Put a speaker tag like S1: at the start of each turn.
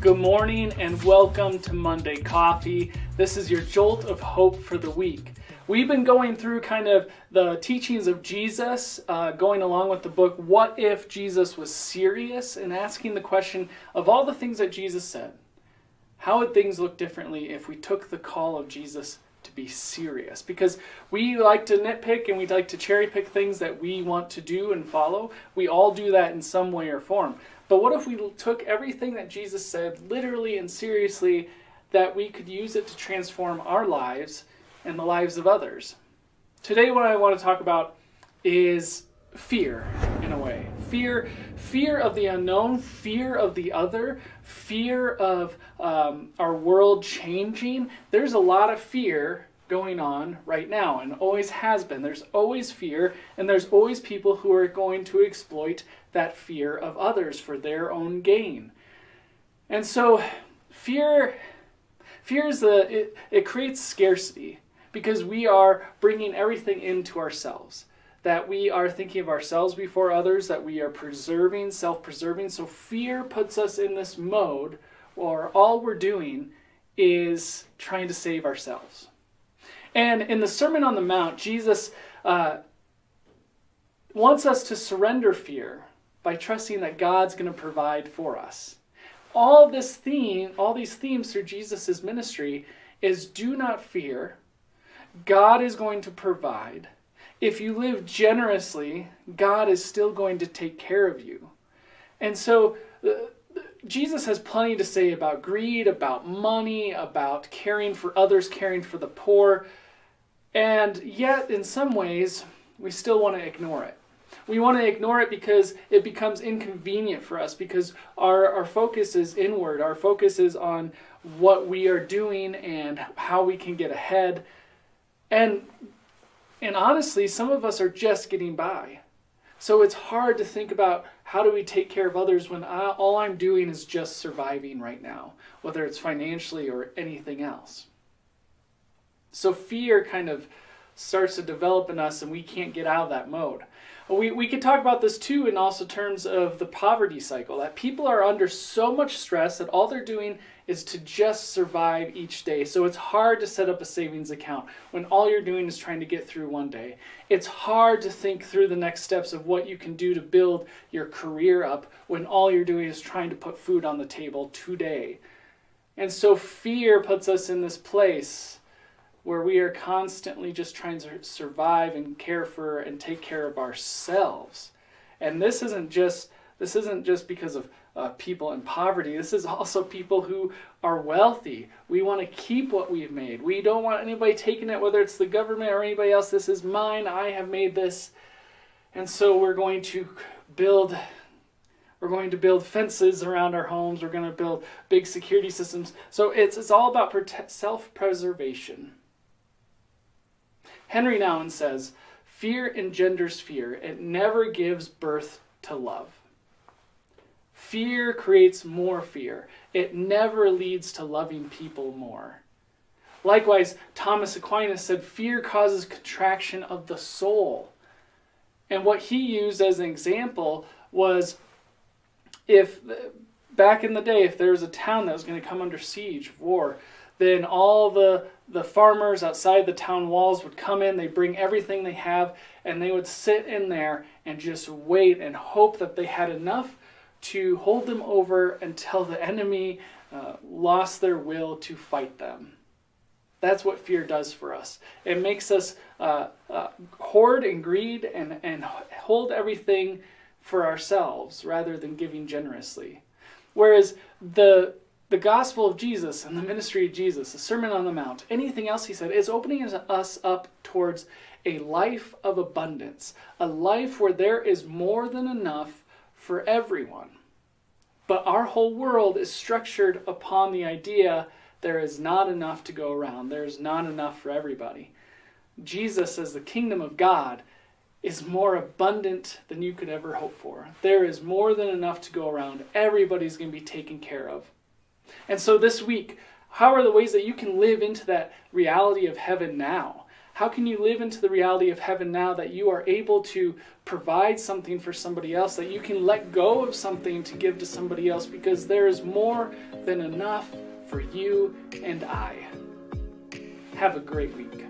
S1: Good morning and welcome to Monday Coffee. This is your jolt of hope for the week. We've been going through kind of the teachings of Jesus, going along with the book, What If Jesus Was Serious? And asking the question of all the things that Jesus said, how would things look differently if we took the call of Jesus to be serious? Because we like to nitpick and we like to cherry pick things that we want to do and follow. We all do that in some way or form. But what if we took everything that Jesus said literally and seriously, that we could use it to transform our lives and the lives of others? Today what I want to talk about is fear, in a way. Fear of the unknown, fear of the other, fear of our world changing. There's a lot of fear going on right now and always has been. There's always fear, and there's always people who are going to exploit that fear of others for their own gain. And so fear is it creates scarcity because we are bringing everything into ourselves. That we are thinking of ourselves before others, that we are preserving, self-preserving. So fear puts us in this mode where all we're doing is trying to save ourselves. And in the Sermon on the Mount, Jesus wants us to surrender fear by trusting that God's going to provide for us. All these themes through Jesus' ministry is do not fear. God is going to provide. If you live generously, God is still going to take care of you. And so Jesus has plenty to say about greed, about money, about caring for others, caring for the poor. And yet, in some ways, we still want to ignore it. We want to ignore it because it becomes inconvenient for us, because our focus is inward. Our focus is on what we are doing and how we can get ahead. And honestly, some of us are just getting by. So it's hard to think about how do we take care of others when all I'm doing is just surviving right now, whether it's financially or anything else. So fear kind of starts to develop in us and we can't get out of that mode. We could talk about this too in also terms of the poverty cycle, that people are under so much stress that all they're doing is to just survive each day. So it's hard to set up a savings account when all you're doing is trying to get through one day. It's hard to think through the next steps of what you can do to build your career up when all you're doing is trying to put food on the table today. And so fear puts us in this place where we are constantly just trying to survive and care for and take care of ourselves. And this isn't just because of people in poverty. This is also people who are wealthy. We want to keep what we've made. We don't want anybody taking it, whether it's the government or anybody else. This is mine. I have made this. And so we're going to build fences around our homes. We're going to build big security systems. So it's all about self-preservation. Henry Nouwen says, fear engenders fear. It never gives birth to love. Fear creates more fear. It never leads to loving people more. Likewise, Thomas Aquinas said, fear causes contraction of the soul. And what he used as an example was, if back in the day, if there was a town that was going to come under siege of war, then all the farmers outside the town walls would come in, they'd bring everything they have, and they would sit in there and just wait and hope that they had enough to hold them over until the enemy lost their will to fight them. That's what fear does for us. It makes us hoard and greed and hold everything for ourselves rather than giving generously. Whereas the gospel of Jesus and the ministry of Jesus, the Sermon on the Mount, anything else he said, is opening us up towards a life of abundance, a life where there is more than enough for everyone. But our whole world is structured upon the idea there is not enough to go around. There is not enough for everybody. Jesus, as the kingdom of God, is more abundant than you could ever hope for. There is more than enough to go around. Everybody's going to be taken care of. And so this week, how are the ways that you can live into that reality of heaven now? How can you live into the reality of heaven now that you are able to provide something for somebody else, that you can let go of something to give to somebody else because there is more than enough for you and I? Have a great week.